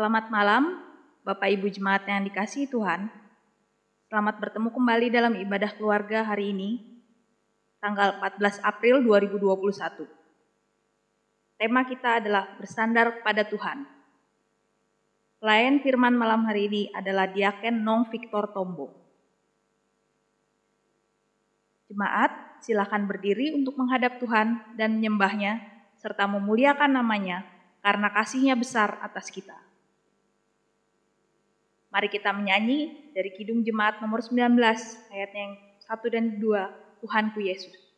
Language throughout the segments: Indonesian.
Selamat malam, Bapak Ibu Jemaat yang dikasihi Tuhan. Selamat bertemu kembali dalam ibadah keluarga hari ini, tanggal 14 April 2021. Tema kita adalah bersandar pada Tuhan. Pelayan firman malam hari ini adalah Diaken Nong Victor Tombo. Jemaat, silakan berdiri untuk menghadap Tuhan dan menyembahnya, serta memuliakan namanya, karena kasih-Nya besar atas kita. Mari kita menyanyi dari Kidung Jemaat nomor 19, ayat yang 1 dan 2, Tuhanku Yesus.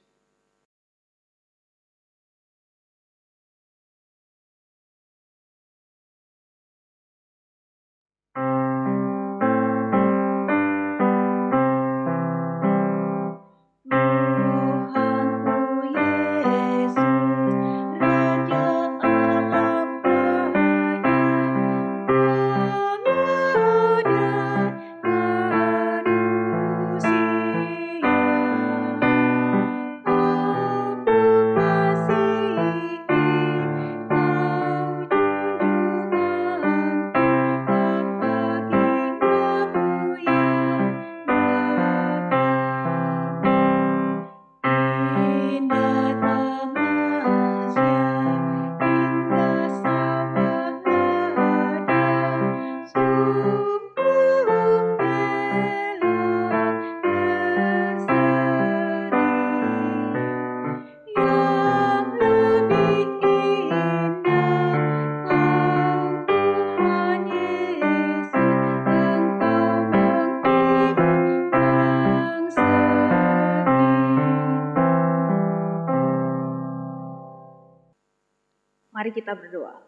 Mari kita berdoa.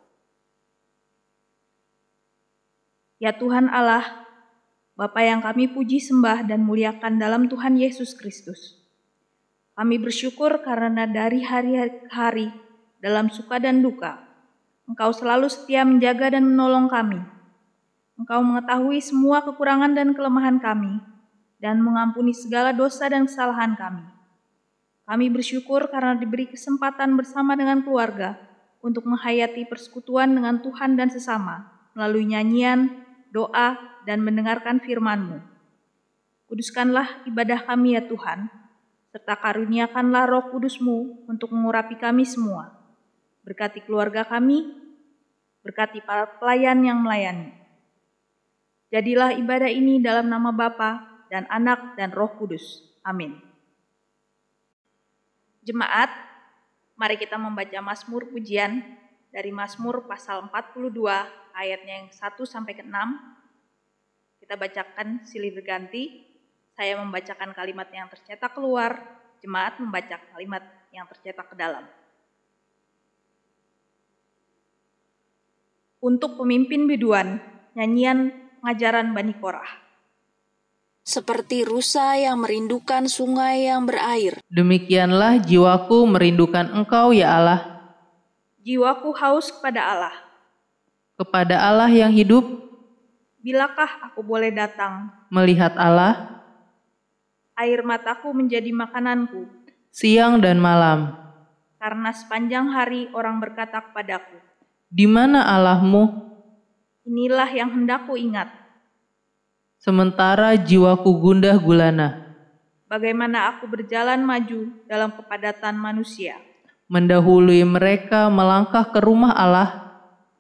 Ya Tuhan Allah, Bapa yang kami puji sembah dan muliakan dalam Tuhan Yesus Kristus. Kami bersyukur karena dari hari ke hari, dalam suka dan duka, Engkau selalu setia menjaga dan menolong kami. Engkau mengetahui semua kekurangan dan kelemahan kami, dan mengampuni segala dosa dan kesalahan kami. Kami bersyukur karena diberi kesempatan bersama dengan keluarga, untuk menghayati persekutuan dengan Tuhan dan sesama, melalui nyanyian, doa, dan mendengarkan firman-Mu. Kuduskanlah ibadah kami ya Tuhan, serta karuniakanlah Roh Kudus-Mu untuk mengurapi kami semua. Berkati keluarga kami, berkati para pelayan yang melayani. Jadilah ibadah ini dalam nama Bapa dan Anak dan Roh Kudus. Amin. Jemaat, mari kita membaca Mazmur pujian dari Mazmur pasal 42 ayatnya yang 1 sampai ke 6. Kita bacakan silih berganti. Saya membacakan kalimat yang tercetak keluar, jemaat membaca kalimat yang tercetak ke dalam. Untuk pemimpin biduan, nyanyian pengajaran Bani Korah. Seperti rusa yang merindukan sungai yang berair. Demikianlah jiwaku merindukan Engkau ya Allah. Jiwaku haus kepada Allah. Kepada Allah yang hidup. Bilakah aku boleh datang? Melihat Allah. Air mataku menjadi makananku. Siang dan malam. Karena sepanjang hari orang berkata kepadaku, di mana Allahmu? Inilah yang hendak ku ingat. Sementara jiwaku gundah gulana. Bagaimana aku berjalan maju dalam kepadatan manusia. Mendahului mereka melangkah ke rumah Allah.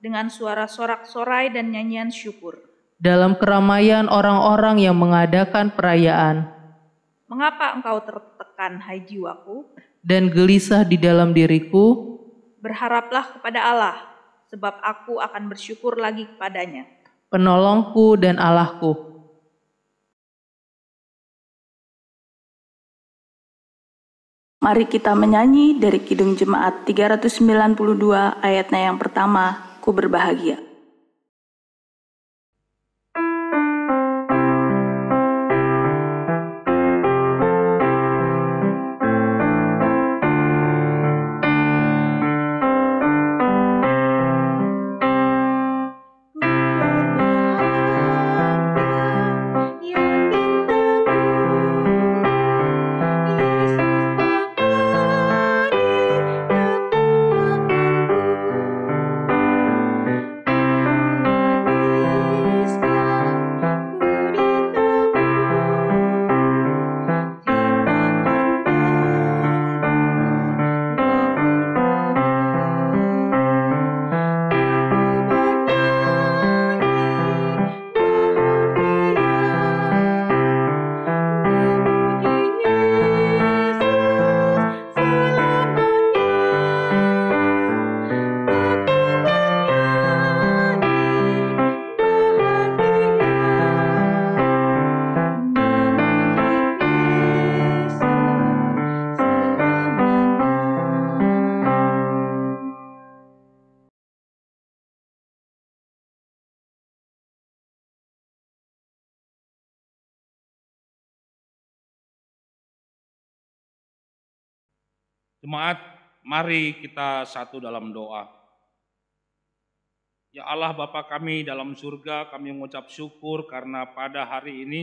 Dengan suara sorak-sorai dan nyanyian syukur. Dalam keramaian orang-orang yang mengadakan perayaan. Mengapa engkau tertekan, hai jiwaku? Dan gelisah di dalam diriku. Berharaplah kepada Allah, sebab aku akan bersyukur lagi kepadanya. Penolongku dan Allahku. Mari kita menyanyi dari Kidung Jemaat 392 ayatnya yang pertama, Ku berbahagia. Jemaat, mari kita satu dalam doa. Ya Allah Bapa kami dalam surga, kami mengucap syukur karena pada hari ini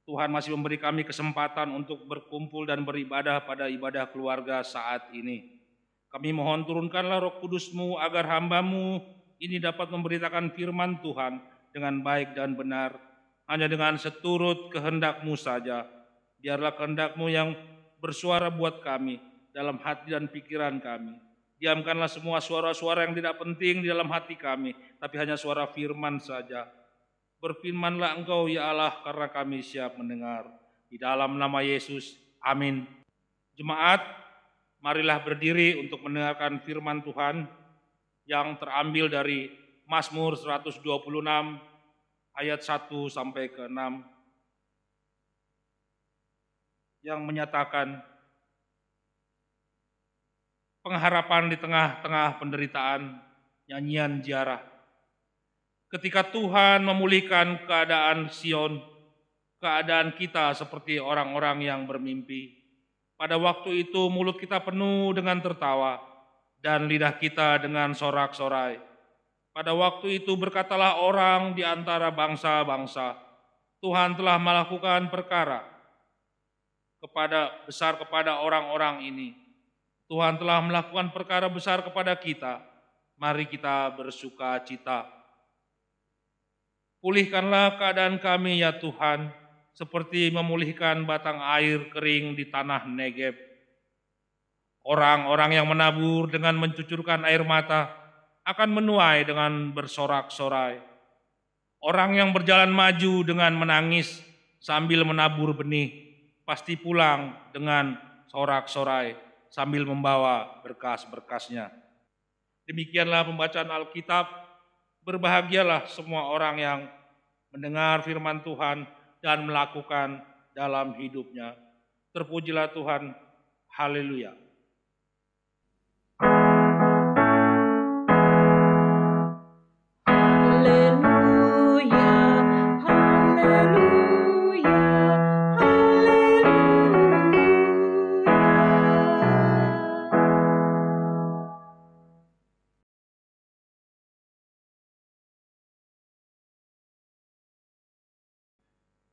Tuhan masih memberi kami kesempatan untuk berkumpul dan beribadah pada ibadah keluarga saat ini. Kami mohon turunkanlah Roh Kudus-Mu agar hamba-Mu ini dapat memberitakan firman Tuhan dengan baik dan benar, hanya dengan seturut kehendak-Mu saja. Biarlah kehendak-Mu yang bersuara buat kami dalam hati dan pikiran kami. Diamkanlah semua suara-suara yang tidak penting di dalam hati kami, tapi hanya suara firman saja. Berfirmanlah Engkau ya Allah, karena kami siap mendengar. Di dalam nama Yesus, amin. Jemaat, marilah berdiri untuk mendengarkan firman Tuhan yang terambil dari Mazmur 126 ayat 1 sampai ke 6 yang menyatakan pengharapan di tengah-tengah penderitaan, nyanyian ziarah. Ketika Tuhan memulihkan keadaan Sion, keadaan kita seperti orang-orang yang bermimpi. Pada waktu itu mulut kita penuh dengan tertawa dan lidah kita dengan sorak-sorai. Pada waktu itu berkatalah orang di antara bangsa-bangsa, Tuhan telah melakukan perkara besar kepada orang-orang ini. Tuhan telah melakukan perkara besar kepada kita. Mari kita bersuka cita. Pulihkanlah keadaan kami ya Tuhan, seperti memulihkan batang air kering di tanah Negeb. Orang-orang yang menabur dengan mencucurkan air mata akan menuai dengan bersorak-sorai. Orang yang berjalan maju dengan menangis sambil menabur benih pasti pulang dengan sorak-sorai sambil membawa berkas-berkasnya. Demikianlah pembacaan Alkitab. Berbahagialah semua orang yang mendengar firman Tuhan dan melakukan dalam hidupnya. Terpujilah Tuhan. Haleluya.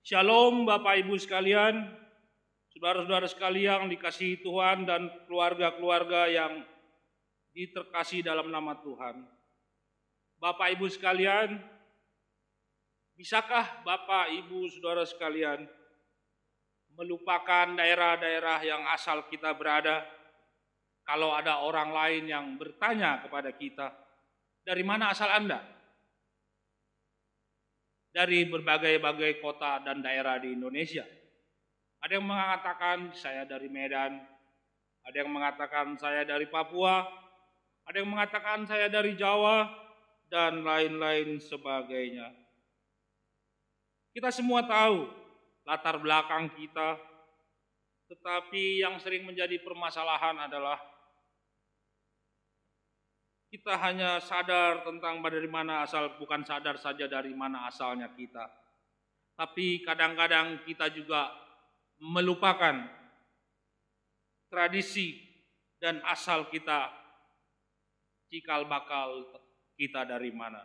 Shalom Bapak Ibu sekalian, saudara-saudara sekalian yang dikasihi Tuhan dan keluarga-keluarga yang diterkasih dalam nama Tuhan. Bapak Ibu sekalian, bisakah Bapak Ibu saudara sekalian melupakan daerah-daerah yang asal kita berada kalau ada orang lain yang bertanya kepada kita, dari mana asal Anda? Dari berbagai-bagai kota dan daerah di Indonesia. Ada yang mengatakan saya dari Medan, ada yang mengatakan saya dari Papua, ada yang mengatakan saya dari Jawa, dan lain-lain sebagainya. Kita semua tahu latar belakang kita, tetapi yang sering menjadi permasalahan adalah kita hanya sadar tentang dari mana asal, bukan sadar saja dari mana asalnya kita. Tapi kadang-kadang kita juga melupakan tradisi dan asal kita, cikal bakal kita dari mana.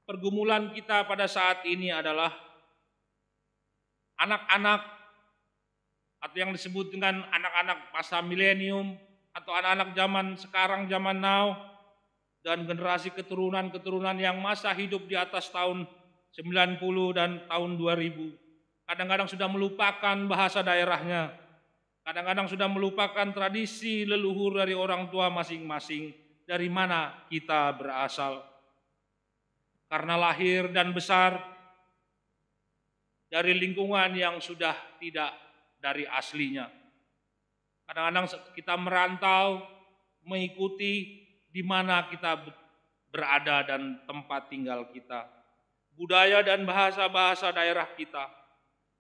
Pergumulan kita pada saat ini adalah anak-anak atau yang disebut dengan anak-anak masa milenium, atau anak-anak zaman sekarang, zaman now, dan generasi keturunan-keturunan yang masa hidup di atas tahun 90 dan tahun 2000. Kadang-kadang sudah melupakan bahasa daerahnya, kadang-kadang sudah melupakan tradisi leluhur dari orang tua masing-masing, dari mana kita berasal. Karena lahir dan besar dari lingkungan yang sudah tidak dari aslinya. Kadang-kadang kita merantau, mengikuti di mana kita berada dan tempat tinggal kita. Budaya dan bahasa-bahasa daerah kita.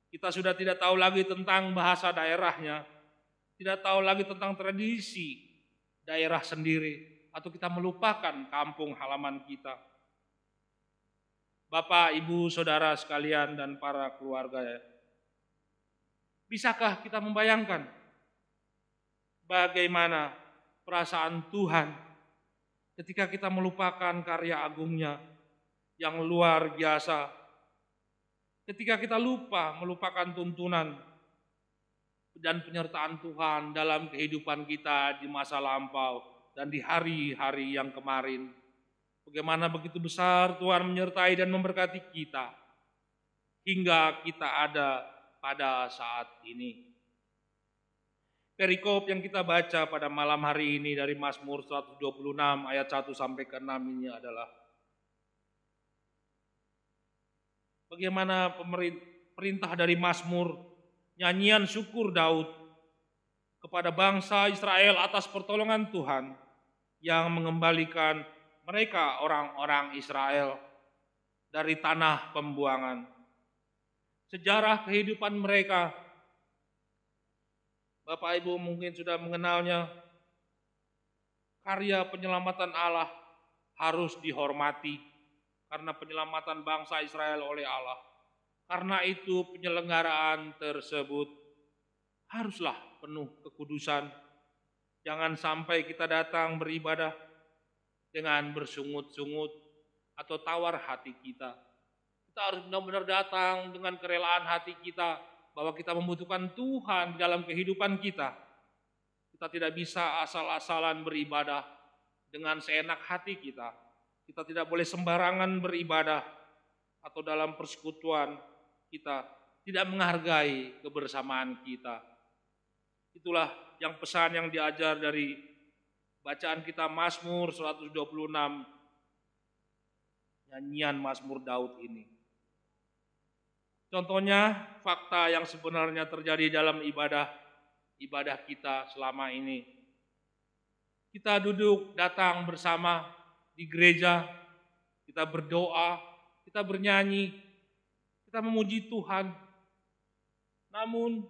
Kita sudah tidak tahu lagi tentang bahasa daerahnya, tidak tahu lagi tentang tradisi daerah sendiri, atau kita melupakan kampung halaman kita. Bapak, Ibu, Saudara sekalian dan para keluarga, bisakah kita membayangkan bagaimana perasaan Tuhan ketika kita melupakan karya agungnya yang luar biasa. Ketika kita melupakan tuntunan dan penyertaan Tuhan dalam kehidupan kita di masa lampau dan di hari-hari yang kemarin. Bagaimana begitu besar Tuhan menyertai dan memberkati kita hingga kita ada pada saat ini. Perikop yang kita baca pada malam hari ini dari Mazmur 126 ayat 1 sampai ke 6 ini adalah bagaimana perintah dari Mazmur, nyanyian syukur Daud kepada bangsa Israel atas pertolongan Tuhan yang mengembalikan mereka orang-orang Israel dari tanah pembuangan. Sejarah kehidupan mereka, Bapak Ibu mungkin sudah mengenalnya, karya penyelamatan Allah harus dihormati karena penyelamatan bangsa Israel oleh Allah. Karena itu penyelenggaraan tersebut haruslah penuh kekudusan. Jangan sampai kita datang beribadah dengan bersungut-sungut atau tawar hati kita. Kita harus benar-benar datang dengan kerelaan hati kita bahwa kita membutuhkan Tuhan di dalam kehidupan kita. Kita tidak bisa asal-asalan beribadah dengan seenak hati kita. Kita tidak boleh sembarangan beribadah atau dalam persekutuan kita tidak menghargai kebersamaan kita. Itulah yang pesan yang diajar dari bacaan kita Mazmur 126, nyanyian Mazmur Daud ini. Contohnya fakta yang sebenarnya terjadi dalam ibadah kita selama ini. Kita duduk datang bersama di gereja, kita berdoa, kita bernyanyi, kita memuji Tuhan. Namun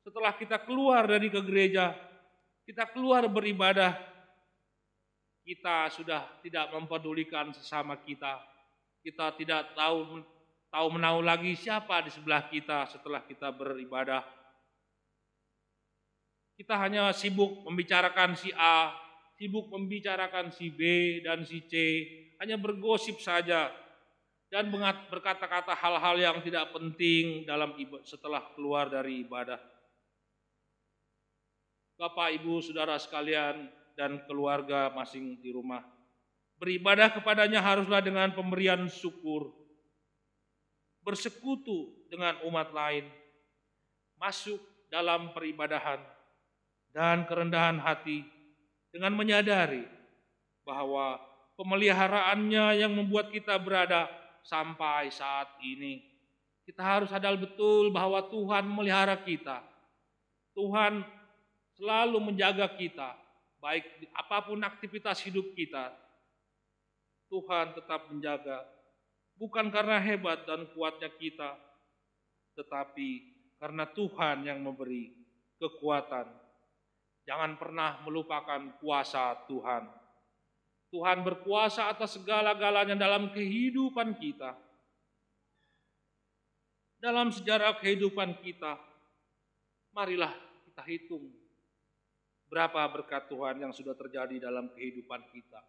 setelah kita keluar dari ke gereja, kita keluar beribadah, kita sudah tidak mempedulikan sesama kita. Kita tidak tahu menahu lagi siapa di sebelah kita setelah kita beribadah. Kita hanya sibuk membicarakan si A, sibuk membicarakan si B dan si C, hanya bergosip saja dan berkata-kata hal-hal yang tidak penting setelah keluar dari ibadah. Bapak, Ibu, Saudara sekalian dan keluarga masing di rumah, beribadah kepadanya haruslah dengan pemberian syukur, bersekutu dengan umat lain, masuk dalam peribadahan dan kerendahan hati dengan menyadari bahwa pemeliharaannya yang membuat kita berada sampai saat ini. Kita harus sadar betul bahwa Tuhan memelihara kita. Tuhan selalu menjaga kita, baik apapun aktivitas hidup kita. Tuhan tetap menjaga, bukan karena hebat dan kuatnya kita, tetapi karena Tuhan yang memberi kekuatan. Jangan pernah melupakan kuasa Tuhan. Tuhan berkuasa atas segala-galanya dalam kehidupan kita. Dalam sejarah kehidupan kita, marilah kita hitung berapa berkat Tuhan yang sudah terjadi dalam kehidupan kita.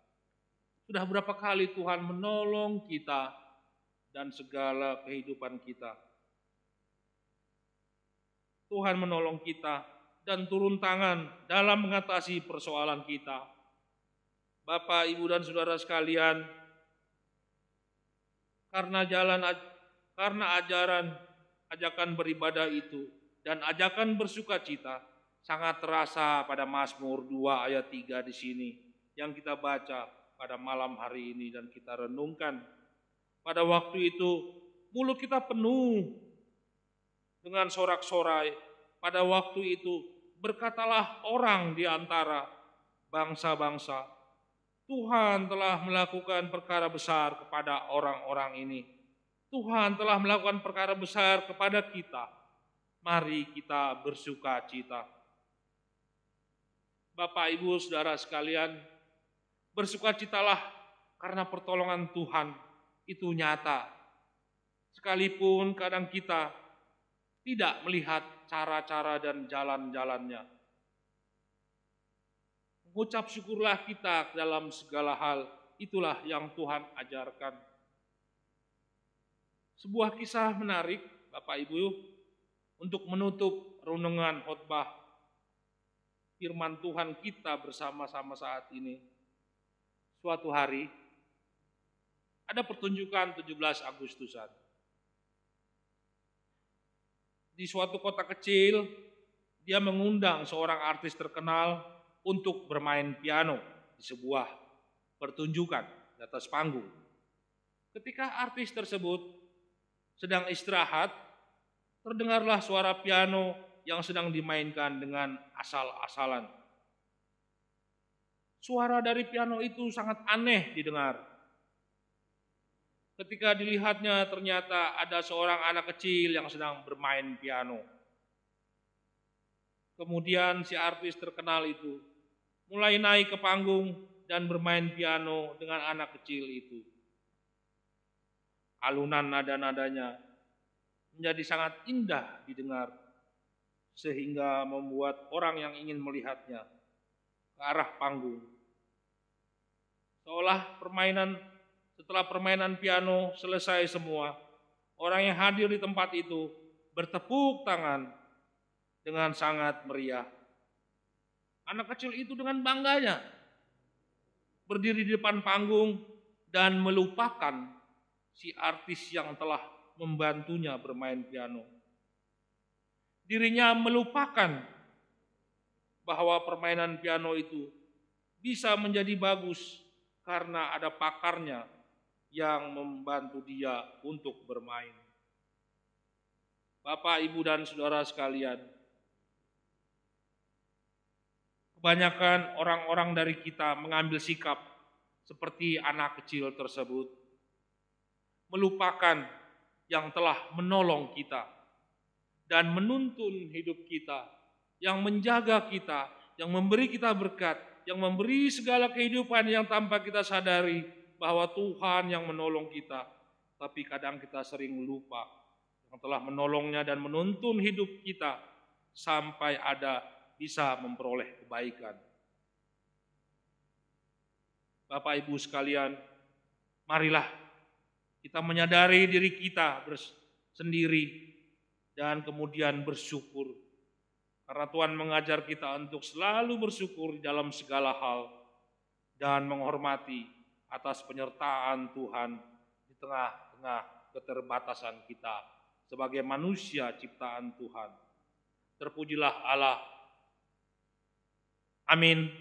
Sudah berapa kali Tuhan menolong kita dan segala kehidupan kita. Tuhan menolong kita dan turun tangan dalam mengatasi persoalan kita. Bapak, Ibu, dan Saudara sekalian, karena ajakan beribadah itu dan ajakan bersukacita sangat terasa pada Mazmur 2 ayat 3 di sini yang kita baca pada malam hari ini dan kita renungkan. Pada waktu itu mulut kita penuh dengan sorak-sorai. Pada waktu itu berkatalah orang di antara bangsa-bangsa, Tuhan telah melakukan perkara besar kepada orang-orang ini. Tuhan telah melakukan perkara besar kepada kita. Mari kita bersukacita. Bapak, Ibu, Saudara sekalian, bersukacitalah karena pertolongan Tuhan itu nyata. Sekalipun kadang kita tidak melihat cara-cara dan jalan-jalannya. mengucap syukurlah kita dalam segala hal. Itulah yang Tuhan ajarkan. Sebuah kisah menarik, Bapak Ibu, untuk menutup renungan khotbah firman Tuhan kita bersama-sama saat ini. Suatu hari, ada pertunjukan 17 Agustusan. Di suatu kota kecil, dia mengundang seorang artis terkenal untuk bermain piano di sebuah pertunjukan di atas panggung. Ketika artis tersebut sedang istirahat, terdengarlah suara piano yang sedang dimainkan dengan asal-asalan. Suara dari piano itu sangat aneh didengar. Ketika dilihatnya ternyata ada seorang anak kecil yang sedang bermain piano. Kemudian si artis terkenal itu mulai naik ke panggung dan bermain piano dengan anak kecil itu. Alunan nada-nadanya menjadi sangat indah didengar, sehingga membuat orang yang ingin melihatnya ke arah panggung. Seolah setelah permainan piano selesai semua, orang yang hadir di tempat itu bertepuk tangan dengan sangat meriah. Anak kecil itu dengan bangganya berdiri di depan panggung dan melupakan si artis yang telah membantunya bermain piano. Dirinya melupakan bahwa permainan piano itu bisa menjadi bagus karena ada pakarnya yang membantu dia untuk bermain. Bapak, Ibu, dan saudara sekalian, kebanyakan orang-orang dari kita mengambil sikap seperti anak kecil tersebut, melupakan yang telah menolong kita dan menuntun hidup kita, yang menjaga kita, yang memberi kita berkat, yang memberi segala kehidupan yang tanpa kita sadari bahwa Tuhan yang menolong kita. Tapi kadang kita sering lupa yang telah menolongnya dan menuntun hidup kita sampai ada bisa memperoleh kebaikan. Bapak Ibu sekalian, marilah kita menyadari diri kita sendiri dan kemudian bersyukur. Karena Tuhan mengajar kita untuk selalu bersyukur di dalam segala hal dan menghormati atas penyertaan Tuhan di tengah-tengah keterbatasan kita sebagai manusia ciptaan Tuhan. Terpujilah Allah. Amin.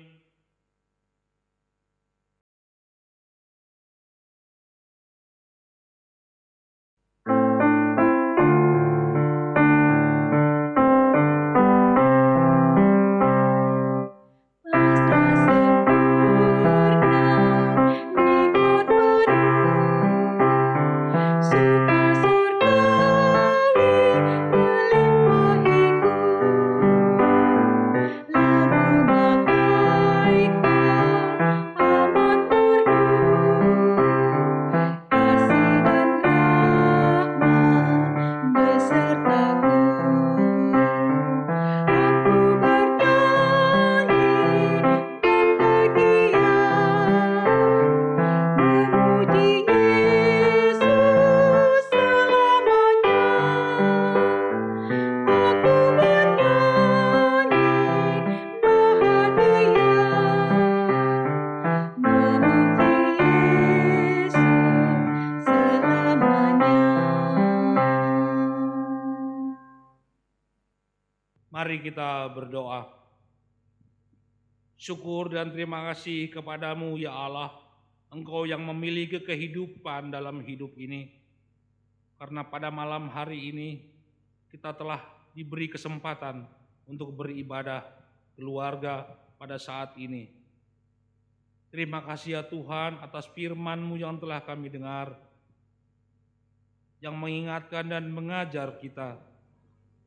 Mari kita berdoa. Syukur dan terima kasih kepadamu ya Allah, Engkau yang memiliki kehidupan dalam hidup ini. Karena pada malam hari ini kita telah diberi kesempatan untuk beribadah keluarga pada saat ini. Terima kasih ya Tuhan atas firman-Mu yang telah kami dengar, yang mengingatkan dan mengajar kita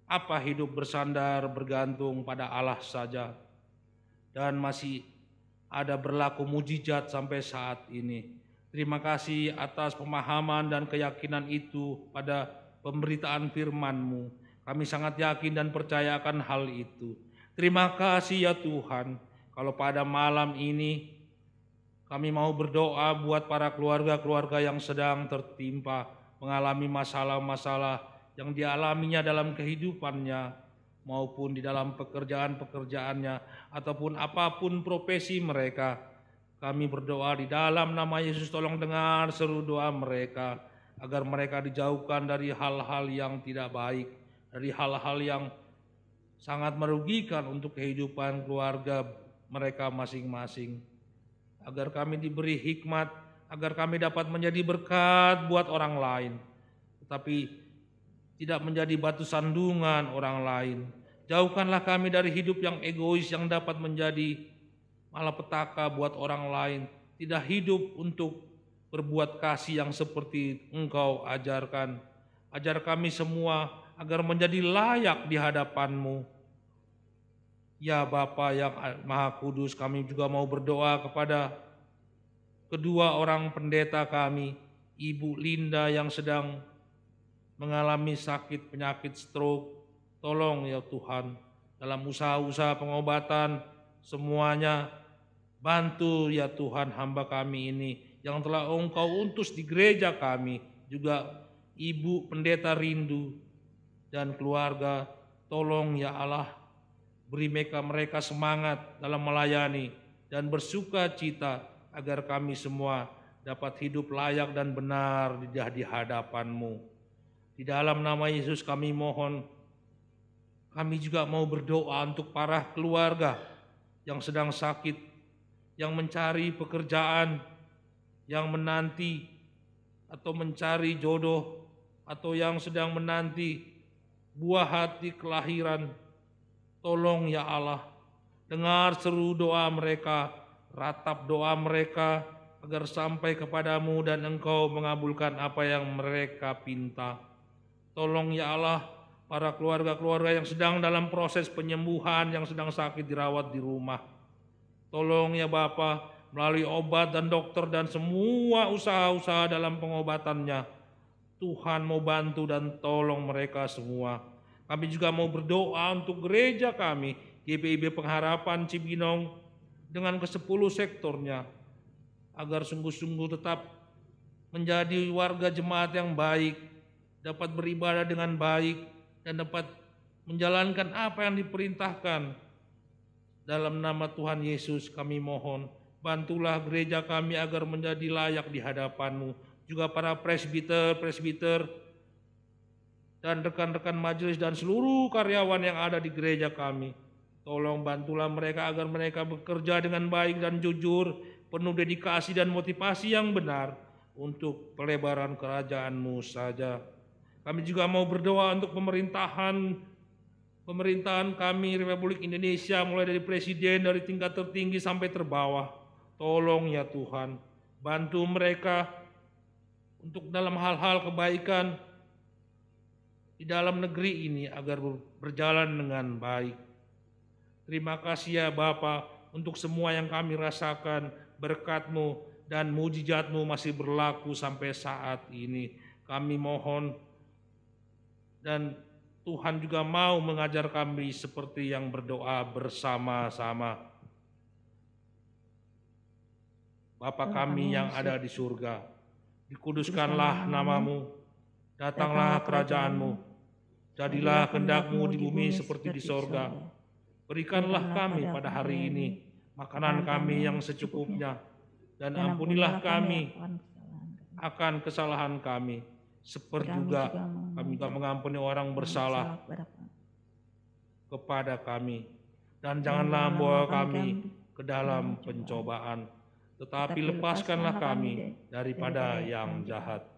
apa hidup bersandar bergantung pada Allah saja, dan masih ada berlaku mujizat sampai saat ini. Terima kasih atas pemahaman dan keyakinan itu pada pemberitaan firman-Mu. Kami sangat yakin dan percayakan hal itu. Terima kasih ya Tuhan, Kalau pada malam ini kami mau berdoa buat para keluarga-keluarga yang sedang tertimpa, mengalami masalah-masalah yang dialaminya dalam kehidupannya, maupun di dalam pekerjaan-pekerjaannya, ataupun apapun profesi mereka. Kami berdoa di dalam nama Yesus, tolong dengar seru doa mereka, agar mereka dijauhkan dari hal-hal yang tidak baik, dari hal-hal yang sangat merugikan untuk kehidupan keluarga mereka masing-masing. Agar kami diberi hikmat, agar kami dapat menjadi berkat buat orang lain, tetapi tidak menjadi batu sandungan orang lain. Jauhkanlah kami dari hidup yang egois yang dapat menjadi malapetaka buat orang lain. Tidak hidup untuk berbuat kasih yang seperti Engkau ajarkan. Ajar kami semua agar menjadi layak di hadapan-Mu. Ya Bapa yang Maha Kudus, kami juga mau berdoa kepada kedua orang pendeta kami, Ibu Linda yang sedang mengalami sakit penyakit stroke. Tolong ya Tuhan, dalam usaha-usaha pengobatan semuanya, bantu ya Tuhan hamba kami ini yang telah Engkau utus di gereja kami, juga Ibu Pendeta Rindu dan keluarga. Tolong ya Allah, beri mereka semangat dalam melayani dan bersuka cita, agar kami semua dapat hidup layak dan benar di hadapan-Mu. Di dalam nama Yesus kami mohon, kami juga mau berdoa untuk para keluarga yang sedang sakit, yang mencari pekerjaan, yang menanti atau mencari jodoh, atau yang sedang menanti buah hati kelahiran. Tolong ya Allah, dengar seru doa mereka, ratap doa mereka, agar sampai kepadamu dan Engkau mengabulkan apa yang mereka pinta. Tolong ya Allah, para keluarga-keluarga yang sedang dalam proses penyembuhan, yang sedang sakit dirawat di rumah. Tolong ya Bapa, melalui obat dan dokter dan semua usaha-usaha dalam pengobatannya, Tuhan mau bantu dan tolong mereka semua. Kami juga mau berdoa untuk gereja kami, GPIB Pengharapan Cibinong, dengan ke-10 sektornya, agar sungguh-sungguh tetap menjadi warga jemaat yang baik, dapat beribadah dengan baik, dan dapat menjalankan apa yang diperintahkan. Dalam nama Tuhan Yesus kami mohon, bantulah gereja kami agar menjadi layak di hadapan-Mu. Juga para presbiter dan rekan-rekan majelis dan seluruh karyawan yang ada di gereja kami. Tolong bantulah mereka agar mereka bekerja dengan baik dan jujur, penuh dedikasi dan motivasi yang benar untuk pelebaran kerajaan-Mu saja. Kami juga mau berdoa untuk pemerintahan kami Republik Indonesia, mulai dari presiden, dari tingkat tertinggi sampai terbawah. Tolong ya Tuhan, bantu mereka untuk dalam hal-hal kebaikan di dalam negeri ini agar berjalan dengan baik. Terima kasih ya Bapa untuk semua yang kami rasakan, berkat-Mu dan mujizat-Mu masih berlaku sampai saat ini. Kami mohon, dan Tuhan juga mau mengajar kami seperti yang berdoa bersama-sama. Bapa kami yang ada di surga, dikuduskanlah nama-Mu, datanglah kerajaan-Mu, jadilah kehendak-Mu di bumi seperti di sorga. Berikanlah kami pada hari ini makanan kami yang secukupnya, dan ampunilah kami akan kesalahan kami, seperti juga kami juga mengampuni orang bersalah kepada kami. Dan janganlah membawa kami ke dalam pencobaan, tetapi lepaskanlah kami daripada yang jahat.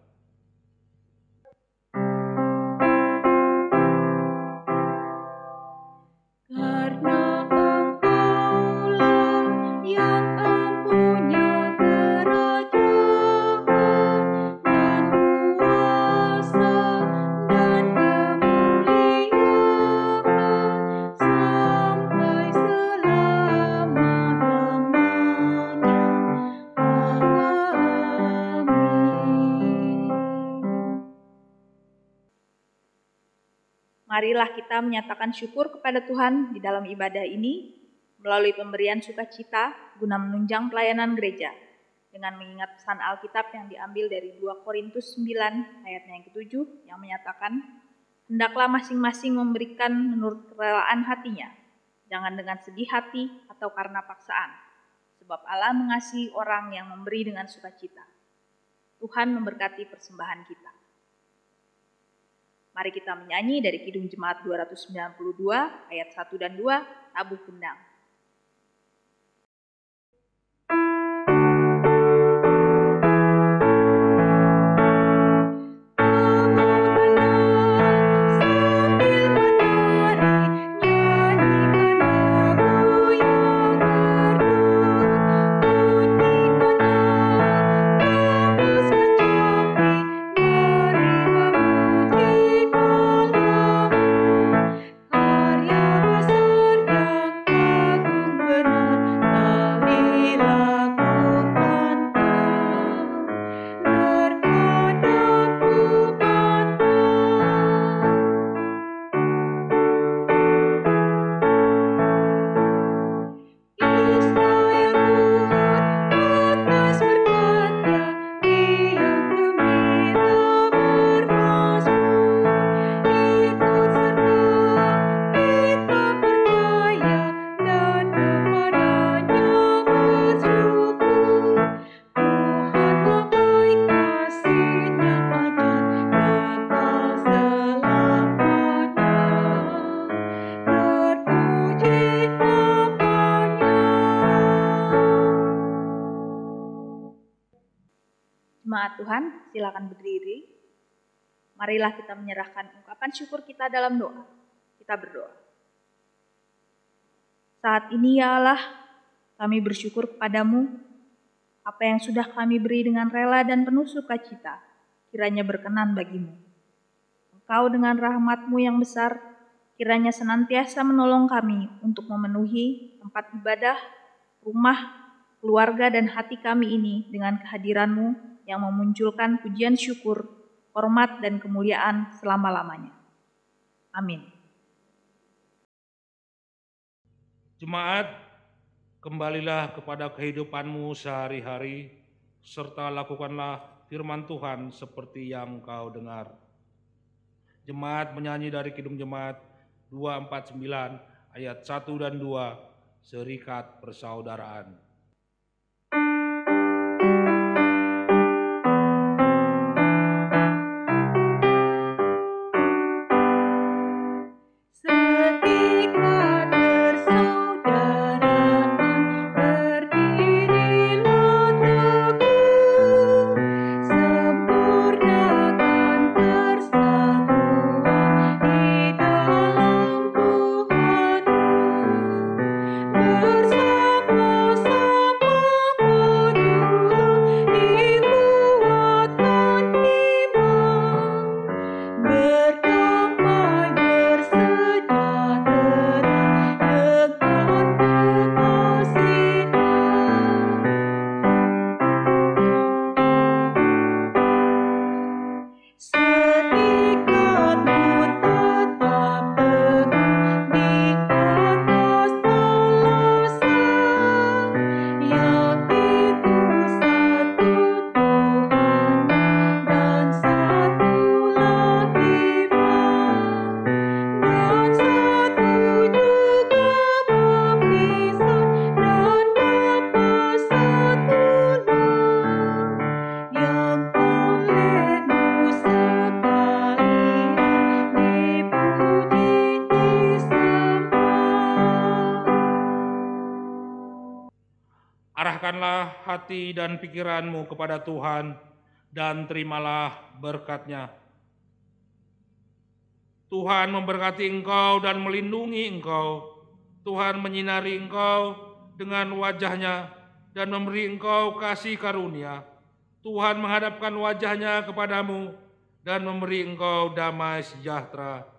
Marilah kita menyatakan syukur kepada Tuhan di dalam ibadah ini. melalui pemberian sukacita guna menunjang pelayanan gereja, dengan mengingat pesan Alkitab yang diambil dari 2 Korintus 9 ayatnya yang ke-7 yang menyatakan, hendaklah masing-masing memberikan menurut kerelaan hatinya, jangan dengan sedih hati atau karena paksaan, sebab Allah mengasihi orang yang memberi dengan sukacita. Tuhan memberkati persembahan kita. Mari kita menyanyi dari Kidung Jemaat 292 ayat 1 dan 2, Tabuh Kendang. Jemaat Tuhan, silakan berdiri. Marilah kita menyerahkan ungkapan syukur kita dalam doa. Kita berdoa. Saat ini ya Allah, kami bersyukur kepadamu, apa yang sudah kami beri dengan rela dan penuh sukacita, kiranya berkenan bagimu. Engkau dengan rahmat-Mu yang besar, kiranya senantiasa menolong kami untuk memenuhi tempat ibadah, rumah, keluarga dan hati kami ini dengan kehadiran-Mu yang memunculkan pujian syukur, hormat dan kemuliaan selama-lamanya. Amin. Jemaat, kembalilah kepada kehidupanmu sehari-hari, serta lakukanlah firman Tuhan seperti yang kau dengar. Jemaat menyanyi dari Kidung Jemaat 249 ayat 1 dan 2, Serikat Persaudaraan. Arahkanlah hati dan pikiranmu kepada Tuhan dan terimalah berkat-Nya. Tuhan memberkati engkau dan melindungi engkau. Tuhan menyinari engkau dengan wajah-Nya dan memberi engkau kasih karunia. Tuhan menghadapkan wajah-Nya kepadamu dan memberi engkau damai sejahtera.